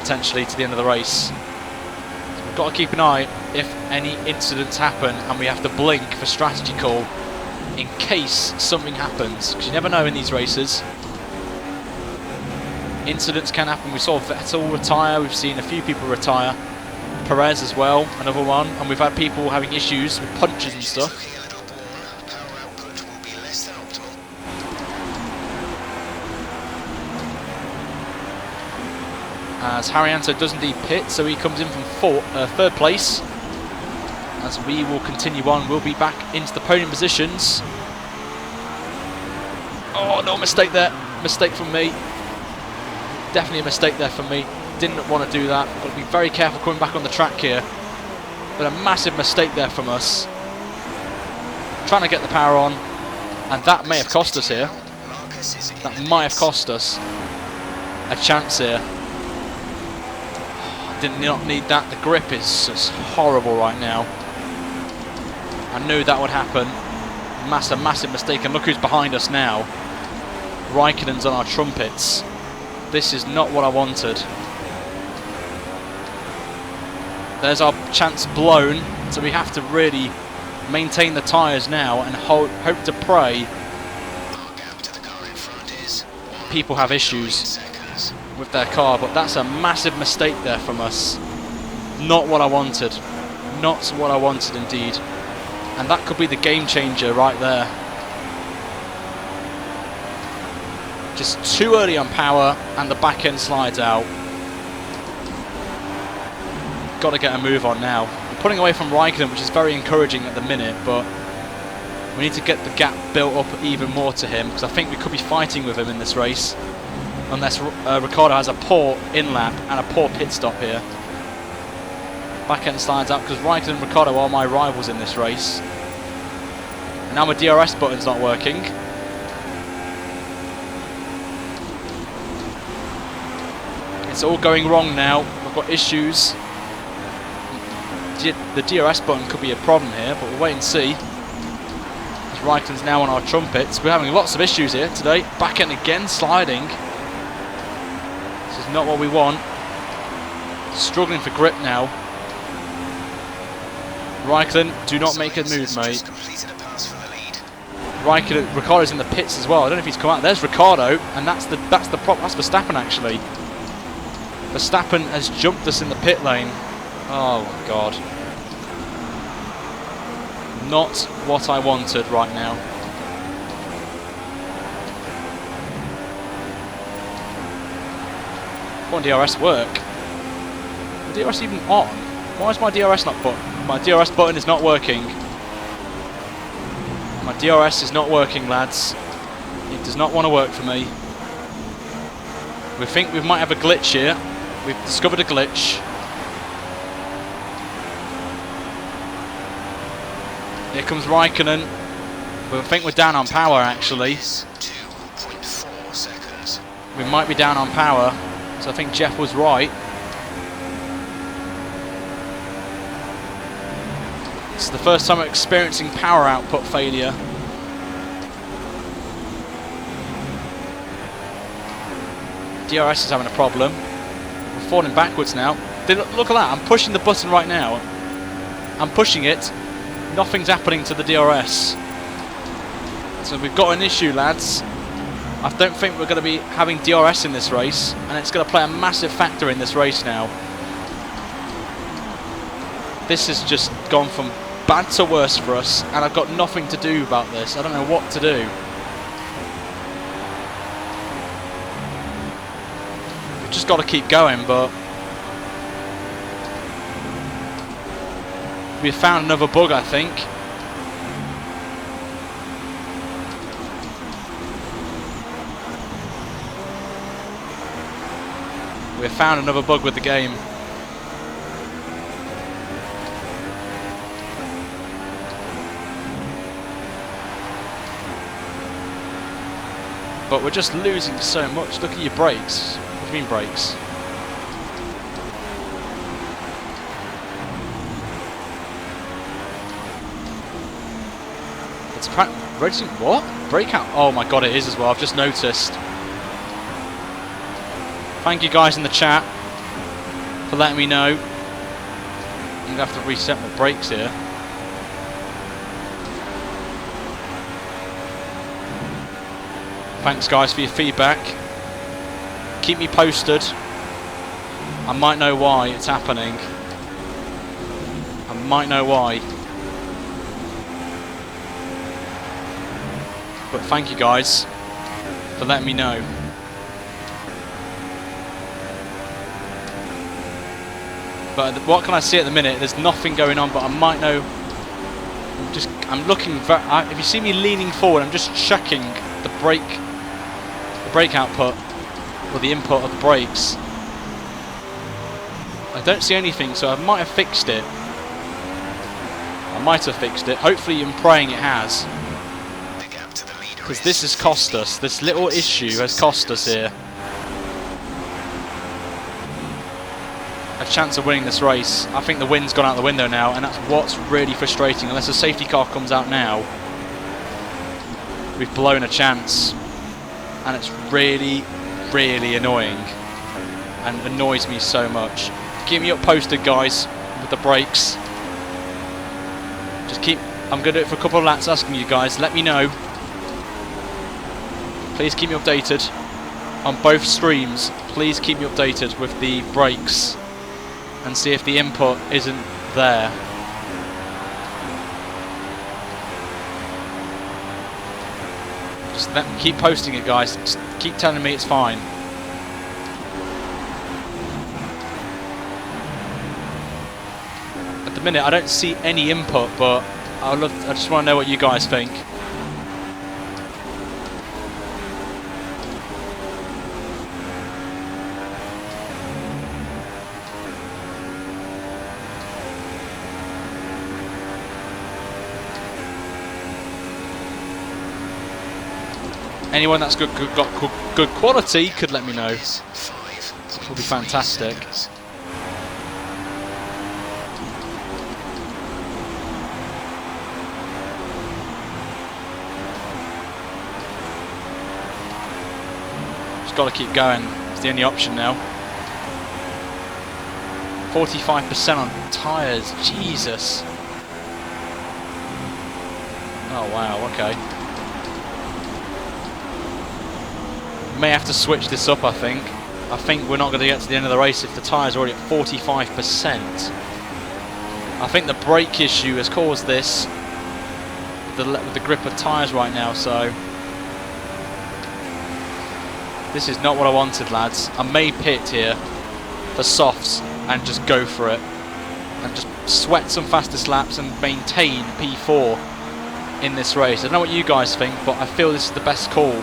potentially to the end of the race. So we've got to keep an eye if any incidents happen and we have to blink for strategy call in case something happens, because you never know in these races. Incidents can happen. We saw Vettel retire, we've seen a few people retire, Perez as well, another one, and we've had people having issues with punches and stuff. Power output will be less than optimal. As Ricciardo does indeed pit, so he comes in from third place. As we will continue on, we'll be back into the podium positions. Oh, no mistake there. Mistake from me. Definitely a mistake there from me. Didn't want to do that. Got to be very careful coming back on the track here. But a massive mistake there from us. Trying to get the power on, and that may have cost us here. That might have cost us a chance here. Did not need that. The grip is just horrible right now. I knew that would happen. Massive mistake. And look who's behind us now. Raikkonen's on our trumpets. This is not what I wanted. There's our chance blown. So we have to really maintain the tyres now and hope to pray people have issues with their car. But that's a massive mistake there from us. Not what I wanted. Not what I wanted indeed. And that could be the game changer right there. Just too early on power, and the back end slides out. Got to get a move on now. We're pulling away from Raikkonen, which is very encouraging at the minute, but we need to get the gap built up even more to him, because I think we could be fighting with him in this race, unless Ricciardo has a poor in-lap and a poor pit stop here. Back end slides out, because Raikkonen and Ricciardo are my rivals in this race. And now my DRS button's not working. It's all going wrong now. We've got issues. The DRS button could be a problem here, but we'll wait and see. As Raikkonen's now on our trumpets. We're having lots of issues here today. Back end again, sliding. This is not what we want. Struggling for grip now. Raikkonen, do not make a move, mate. Completed a pass for the Ricciardo's in the pits as well. I don't know if he's come out. There's Ricciardo, and that's Verstappen actually. Verstappen has jumped us in the pit lane. Oh my god. Not what I wanted right now. Won't DRS work? Is the DRS even on? Why is my DRS not button? My DRS button is not working. My DRS is not working, lads. It does not want to work for me. We think we might have a glitch here. We've discovered a glitch. Here comes Raikkonen. We think we're down on power, actually. 2.4 seconds. We might be down on power. So I think Jeff was right. It's the first time I'm experiencing power output failure. DRS is having a problem. We're falling backwards now. Look at that, I'm pushing the button right now. I'm pushing it. Nothing's happening to the DRS. So we've got an issue, lads. I don't think we're going to be having DRS in this race, and it's going to play a massive factor in this race now. This has just gone from bad to worse for us, and I've got nothing to do about this. I don't know what to do. We've just got to keep going, but we've found another bug, I think. We've found another bug with the game. But we're just losing so much. Look at your brakes. What do you mean brakes? It's apparently what? Breakout? Oh my god, it is as well. I've just noticed. Thank you guys in the chat for letting me know. I'm going to have to reset my brakes here. Thanks guys for your feedback. Keep me posted. I might know why it's happening. I might know why. But thank you guys for letting me know. But what can I see at the minute? There's nothing going on, but I might know. I'm looking. If you see me leaning forward, I'm just checking the brake output or the input of the brakes. I don't see anything, so I might have fixed it. Hopefully, I'm praying it has. Because this has cost us. This little issue has cost us here a chance of winning this race. I think the wind's gone out the window now, and that's what's really frustrating. Unless a safety car comes out now, we've blown a chance, and it's really, really annoying and annoys me so much. Keep me up posted, guys, with the brakes. I'm going to do it for a couple of laps, asking you guys, let me know. Please keep me updated on both streams. Please keep me updated with the brakes and see if the input isn't there. Just keep posting it, guys. Just keep telling me it's fine. At the minute, I don't see any input, but I just want to know what you guys think. Anyone that's got good quality could let me know. It would be fantastic. Just got to keep going. It's the only option now. 45% on tyres. Jesus. Oh wow. Okay. May have to switch this up, I think. I think we're not going to get to the end of the race if the tyres are already at 45%. I think the brake issue has caused this with the grip of tyres right now, so this is not what I wanted, lads. I may pit here for softs and just go for it and just sweat some fastest laps and maintain P4 in this race. I don't know what you guys think, but I feel this is the best call.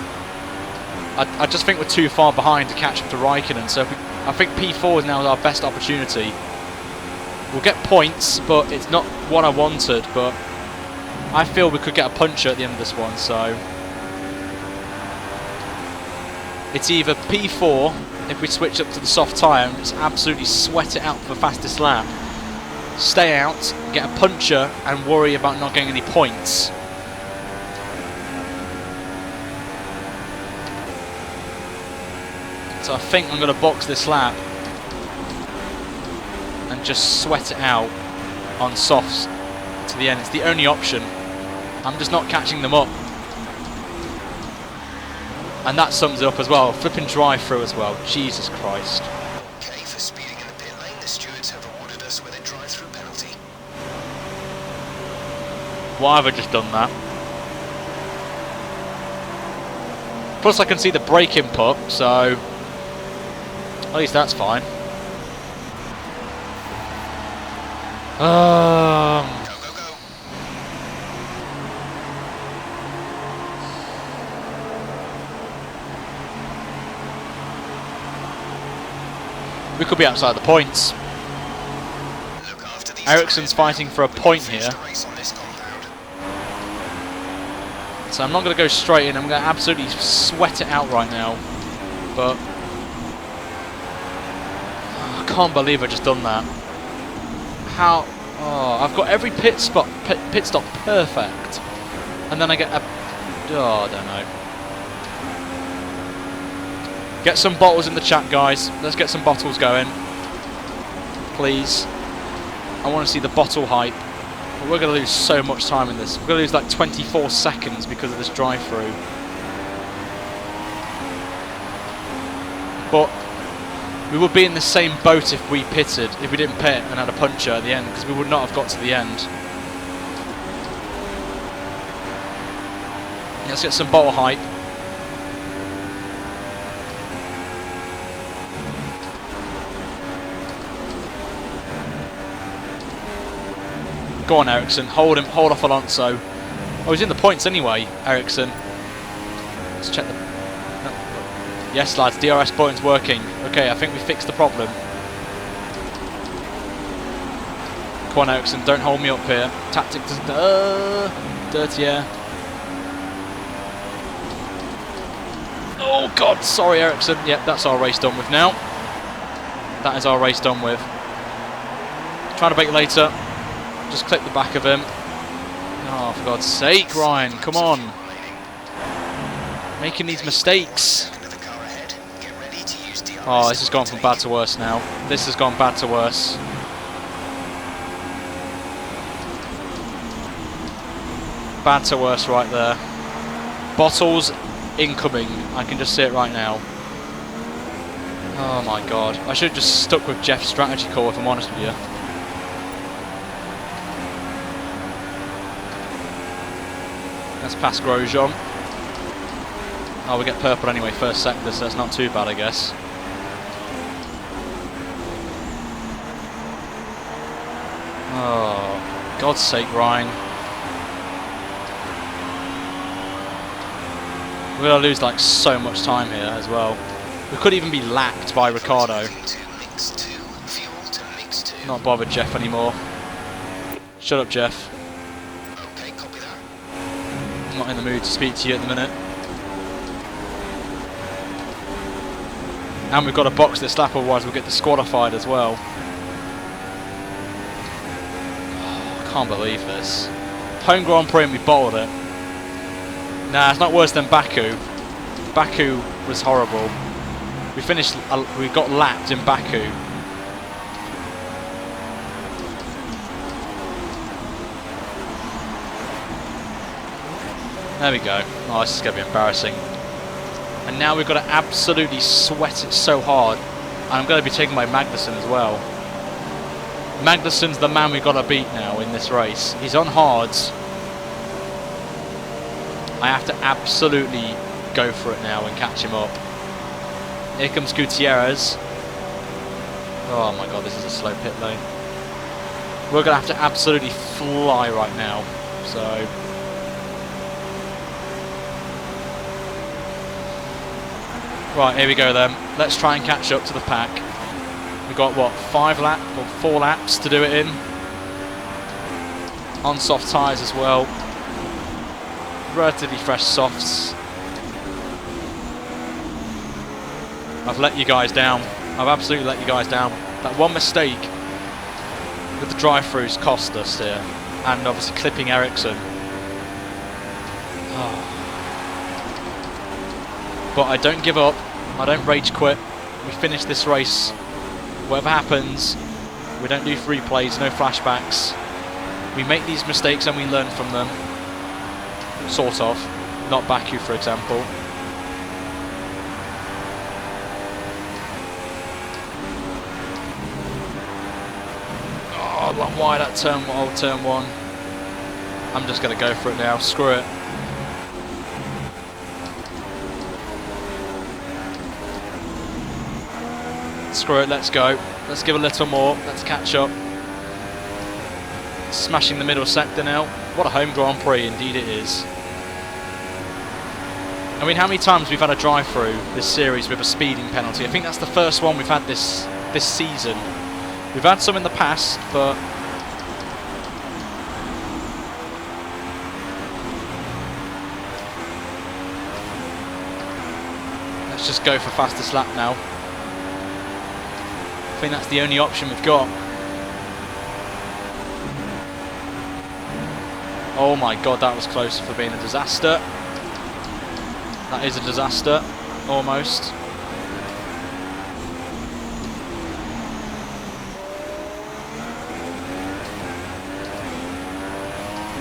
I just think we're too far behind to catch up to Raikkonen, so I think P4 is now our best opportunity. We'll get points, but it's not what I wanted, but I feel we could get a puncher at the end of this one, so it's either P4 if we switch up to the soft tyre and just absolutely sweat it out for the fastest lap, stay out, get a puncher and worry about not getting any points. So I think I'm going to box this lap and just sweat it out on softs to the end. It's the only option. I'm just not catching them up. And that sums it up as well. Flipping drive through as well. Jesus Christ. Okay, for speeding in the pit lane, the stewards have awarded us with a drive-through penalty. Why have I just done that? Plus I can see the brake input, so at least that's fine. Go, go, go. We could be outside the points. Look after these Ericsson's tyres fighting now. for a We point finished here. the race on this compound. So I'm not going to go straight in. I'm going to absolutely sweat it out right now. But I can't believe I just done that. How? Oh, I've got every pit stop perfect, and then I get a. Oh, I don't know. Get some bottles in the chat, guys. Let's get some bottles going, please. I want to see the bottle hype. But we're going to lose so much time in this. We're going to lose like 24 seconds because of this drive-through. But we would be in the same boat if we pitted, if we didn't pit and had a puncher at the end, because we would not have got to the end. Let's get some bottle hype. Go on, Ericsson. Hold him. Hold off Alonso. Oh, he's in the points anyway, Ericsson. Let's check the... No. Yes, lads. DRS button's working. Okay, I think we fixed the problem. Come on, Ericsson. Don't hold me up here. Tactic doesn't... dirty air. Oh, God. Sorry, Ericsson. Yep, that's our race done with now. That is our race done with. Trying to break later. Just clip the back of him. Oh, for God's sake, Ryan, come on. Making these mistakes. Oh, this has gone from bad to worse now. This has gone bad to worse. Bad to worse right there. Bottles incoming. I can just see it right now. Oh my God. I should have just stuck with Jeff's strategy call, if I'm honest with you. Let's pass Grosjean. Oh, we get purple anyway, first sector, so that's not too bad, I guess. Oh, God's sake, Ryan. We're going to lose like so much time here as well. We could even be lapped by Ricciardo. Not bothered Jeff anymore. Shut up, Jeff. I'm not in the mood to speak to you at the minute. And we've got to box this lap, otherwise we'll get disqualified as well. Oh, I can't believe this. Home Grand Prix and we bottled it. Nah, it's not worse than Baku. Baku was horrible. We got lapped in Baku. There we go. Oh, this is going to be embarrassing. And now we've got to absolutely sweat it so hard. And I'm going to be taking my Magnussen as well. Magnussen's the man we've got to beat now in this race. He's on hards. I have to absolutely go for it now and catch him up. Here comes Gutierrez. Oh my god, this is a slow pit lane. We're going to have to absolutely fly right now. So... right, here we go then. Let's try and catch up to the pack. We've got, what, 4 laps to do it in. On soft tyres as well. Relatively fresh softs. I've let you guys down. I've absolutely let you guys down. That one mistake with the drive-throughs cost us here. And obviously clipping Ericsson. Oh. But I don't give up. I don't rage quit. We finish this race. Whatever happens, we don't do replays, no flashbacks. We make these mistakes and we learn from them. Sort of. Not Baku, for example. Oh, long wide at turn 1. I'm just going to go for it now. Screw it. Screw it, let's go. Let's give a little more. Let's catch up. Smashing the middle sector now. What a home Grand Prix, indeed it is. I mean, how many times we've had a drive-through this series with a speeding penalty? I think that's the first one we've had this season. We've had some in the past, but... let's just go for fastest lap now. I think that's the only option we've got. Oh my god, that was close for being a disaster. That is a disaster, almost.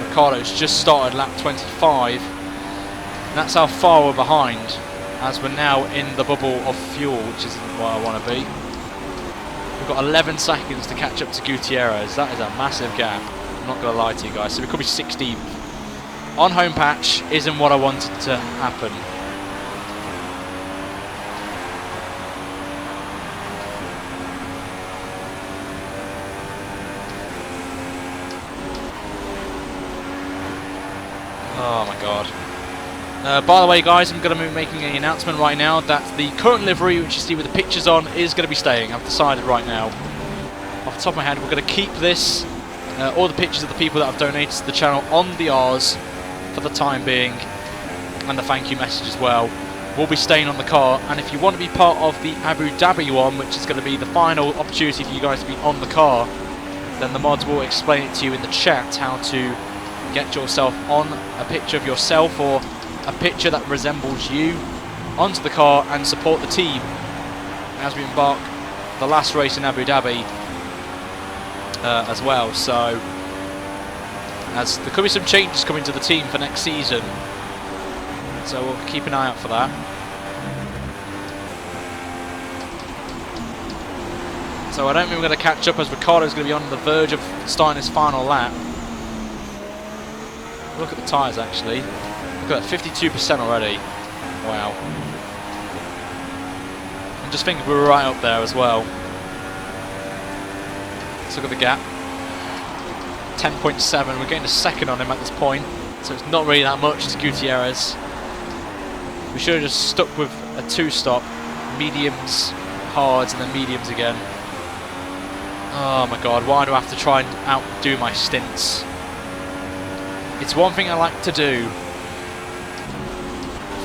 Ricciardo's just started lap 25. And that's how far we're behind, as we're now in the bubble of fuel, which isn't where I want to be. We've got 11 seconds to catch up to Gutierrez. That is a massive gap. I'm not going to lie to you guys. So we could be 16th. On home patch isn't what I wanted to happen. Oh my god. By the way guys, I'm going to be making an announcement right now that the current livery, which you see with the pictures on, is going to be staying. I've decided right now. Off the top of my head, we're going to keep this, all the pictures of the people that have donated to the channel on the R's for the time being, and the thank you message as well. We'll be staying on the car, and if you want to be part of the Abu Dhabi one, which is going to be the final opportunity for you guys to be on the car, then the mods will explain it to you in the chat how to get yourself on a picture of yourself or a picture that resembles you onto the car and support the team as we embark the last race in Abu Dhabi as well. So as there could be some changes coming to the team for next season, so we'll keep an eye out for that. So I don't think we're going to catch up, as Ricciardo's going to be on the verge of starting his final lap. Look at the tyres actually. Look at that, 52% already. Wow. I just think we're right up there as well. Let's look at the gap. 10.7. We're getting a second on him at this point, so it's not really that much to Gutierrez. We should have just stuck with a 2-stop. Mediums, hards, and then mediums again. Oh my god, why do I have to try and outdo my stints? It's one thing I like to do.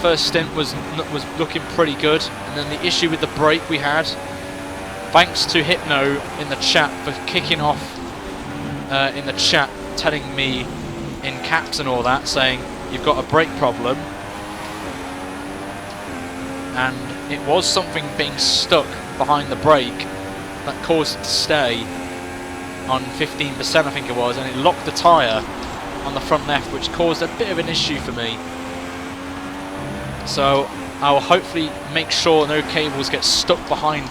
First stint was looking pretty good, and then the issue with the brake we had, thanks to Hypno in the chat for kicking off in the chat, telling me in caps and all that, saying you've got a brake problem, and it was something being stuck behind the brake that caused it to stay on 15%, I think it was, and it locked the tyre on the front left, which caused a bit of an issue for me. So I will hopefully make sure no cables get stuck behind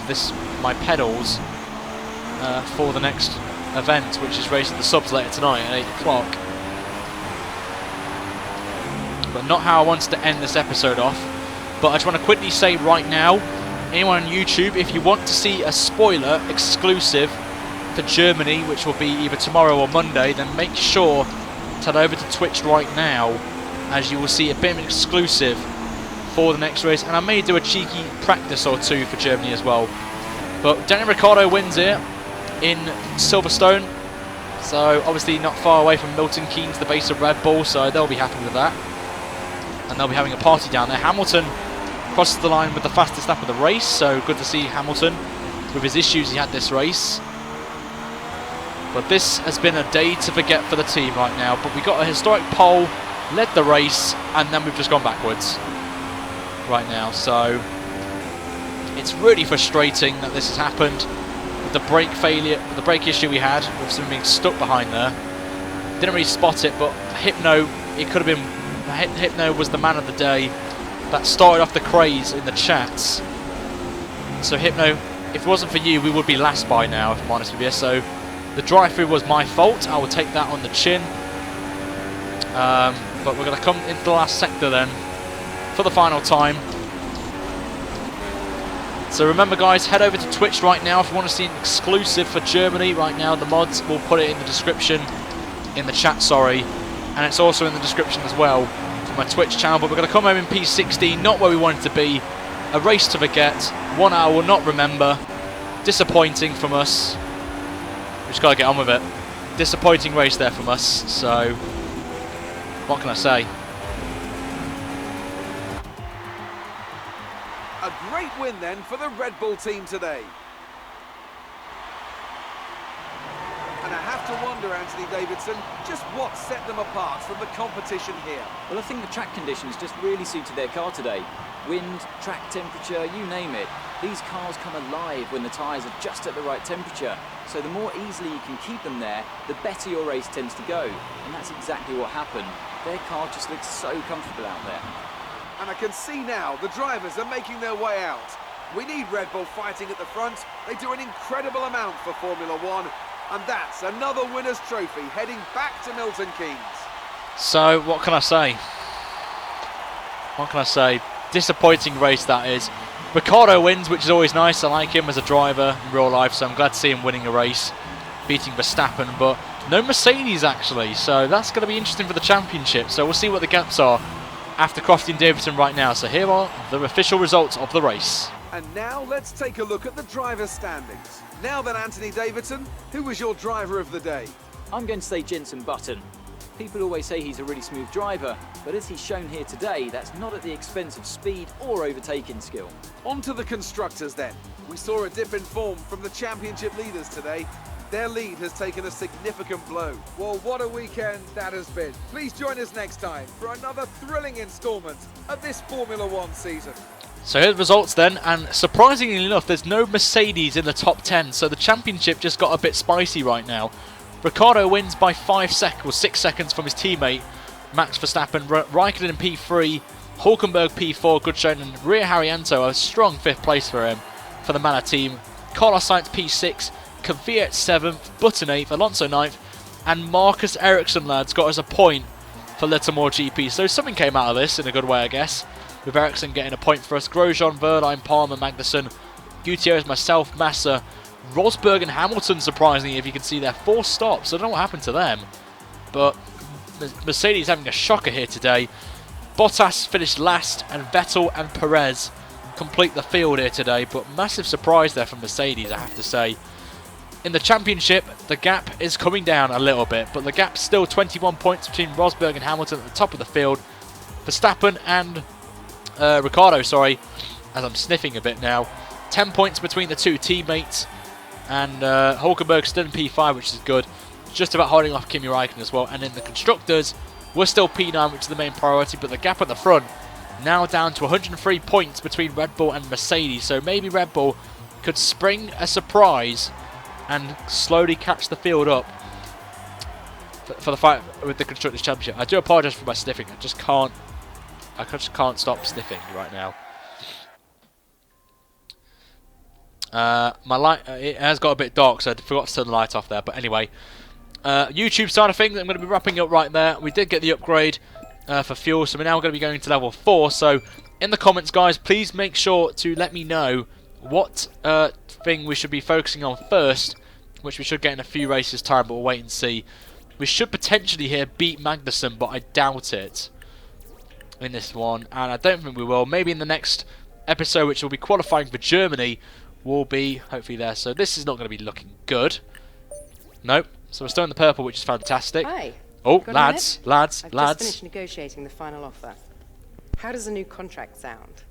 my pedals for the next event, which is racing the subs later tonight at 8 o'clock. But not how I wanted to end this episode off. But I just want to quickly say right now, anyone on YouTube, if you want to see a spoiler exclusive for Germany, which will be either tomorrow or Monday, then make sure to head over to Twitch right now, as you will see a bit of an exclusive for the next race, and I may do a cheeky practice or two for Germany as well. But Daniel Ricciardo wins here in Silverstone, so obviously not far away from Milton Keynes, the base of Red Bull, so they'll be happy with that, and they'll be having a party down there. Hamilton crosses the line with the fastest lap of the race, so good to see Hamilton with his issues he had this race. But this has been a day to forget for the team right now, but we got a historic pole, led the race, and then we've just gone backwards right now, so it's really frustrating that this has happened with the brake failure, the brake issue we had with something being stuck behind there. Didn't really spot it, but Hypno, it could have been, Hypno was the man of the day that started off the craze in the chats. So Hypno, if it wasn't for you, we would be last by now, if I'm honest with you. So the drive-through was my fault. I will take that on the chin. But we're going to come into the last sector then for the final time. So remember guys, head over to Twitch right now if you want to see an exclusive for Germany right now. The mods, will put it in the description, in the chat, sorry. And it's also in the description as well for my Twitch channel. But we're going to come home in P16, not where we wanted to be. A race to forget, one I will not remember. Disappointing from us. We just got to get on with it. Disappointing race there from us, so what can I say? A great win then for the Red Bull team today. And I have to wonder, Anthony Davidson, just what set them apart from the competition here. Well, I think the track conditions just really suited their car today. Wind, track temperature, you name it. These cars come alive when the tyres are just at the right temperature. So the more easily you can keep them there, the better your race tends to go. And that's exactly what happened. Their car just looks so comfortable out there. And I can see now the drivers are making their way out. We need Red Bull fighting at the front. They do an incredible amount for Formula One. And that's another winner's trophy heading back to Milton Keynes. So what can I say? What can I say? Disappointing race that is. Ricciardo wins, which is always nice. I like him as a driver in real life, so I'm glad to see him winning a race, beating Verstappen, but no Mercedes actually, so that's going to be interesting for the championship. So we'll see what the gaps are after crossing Davidson right now. So here are the official results of the race. And now let's take a look at the driver's standings. Now then, Anthony Davidson, who was your driver of the day? I'm going to say Jenson Button. People always say he's a really smooth driver, but as he's shown here today, that's not at the expense of speed or overtaking skill. On to the constructors then. We saw a dip in form from the championship leaders today. Their lead has taken a significant blow. Well, what a weekend that has been. Please join us next time for another thrilling instalment of this Formula One season. So here's the results then, and surprisingly enough, there's no Mercedes in the top 10, so the championship just got a bit spicy right now. Ricciardo wins by 6 seconds from his teammate Max Verstappen. Raikkonen in P3, Hulkenberg P4, good showing, and Ria Haryanto a strong 5th place for him for the Manor team. Carlos Sainz P6, Kvyat 7th, Button 8th, Alonso 9th, and Marcus Ericsson, lads, got us a point for Little More GP. So something came out of this in a good way, I guess, with Ericsson getting a point for us. Grosjean, Verline, Palmer, Magnussen, Gutierrez, myself, Massa, Rosberg and Hamilton, surprisingly, if you can see there, 4 stops. I don't know what happened to them, but Mercedes having a shocker here today. Bottas finished last, and Vettel and Perez complete the field here today, but massive surprise there from Mercedes, I have to say. In the championship, the gap is coming down a little bit, but the gap's still 21 points between Rosberg and Hamilton at the top of the field. Verstappen and Ricciardo, sorry, as I'm sniffing a bit now. 10 points between the two teammates. And Hulkenberg still in P5, which is good. Just about holding off Kimi Raikkonen as well. And in the Constructors, we're still P9, which is the main priority. But the gap at the front, now down to 103 points between Red Bull and Mercedes. So maybe Red Bull could spring a surprise and slowly catch the field up for the fight with the Constructors Championship. I do apologise for my sniffing. I just can't stop sniffing right now. My light, it has got a bit dark, so I forgot to turn the light off there. But anyway, YouTube side of things, I'm going to be wrapping up right there. We did get the upgrade for fuel, so we're now going to be going to level 4. So in the comments, guys, please make sure to let me know what thing we should be focusing on first, which we should get in a few races time, but we'll wait and see. We should potentially here beat Magnussen, but I doubt it in this one, and I don't think we will. Maybe in the next episode, which will be qualifying for Germany, will be hopefully there. So this is not going to be looking good. Nope. So we're still in the purple, which is fantastic. Hi. Oh, Got a lads, minute? lads, I've lads. just finished negotiating the final offer. How does a new contract sound?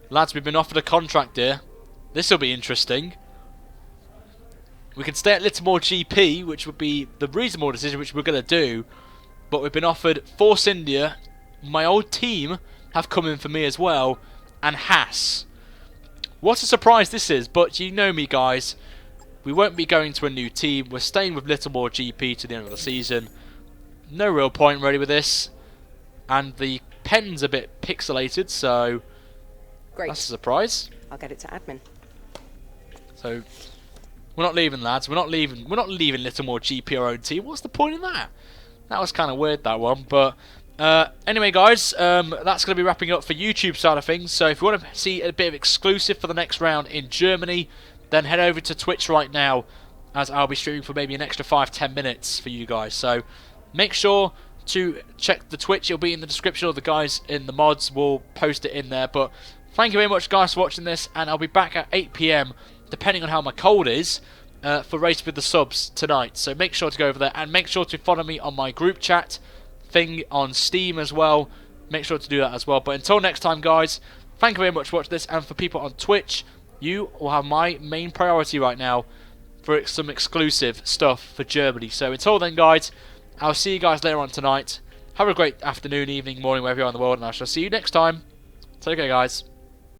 Lads, we've been offered a contract here. This will be interesting. We can stay at Littlemore GP, which would be the reasonable decision, which we're going to do. But we've been offered Force India. My old team have come in for me as well. And Haas. What a surprise this is. But you know me, guys. We won't be going to a new team. We're staying with Littlemore GP to the end of the season. No real point really with this. And the pen's a bit pixelated, so Great. that's a surprise. I'll get it to admin. So we're not leaving, lads. We're not leaving Littlemore GP, our own team. What's the point in that? That was kind of weird, that one. But anyway, guys, that's going to be wrapping up for YouTube side of things. So if you want to see a bit of exclusive for the next round in Germany, then head over to Twitch right now, as I'll be streaming for maybe an extra 5-10 minutes for you guys. So make sure to check the Twitch. It'll be in the description, or the guys in the mods will post it in there. But thank you very much, guys, for watching this, and I'll be back at 8 PM, depending on how my cold is, for Race with the Subs tonight. So make sure to go over there, and make sure to follow me on my group chat thing on Steam as well. Make sure to do that as well. But until next time, guys, thank you very much for watching this, and for people on Twitch, you will have my main priority right now for some exclusive stuff for Germany. So until then, guys, I'll see you guys later on tonight. Have a great afternoon, evening, morning, wherever you are in the world, and I shall see you next time. Take care, guys.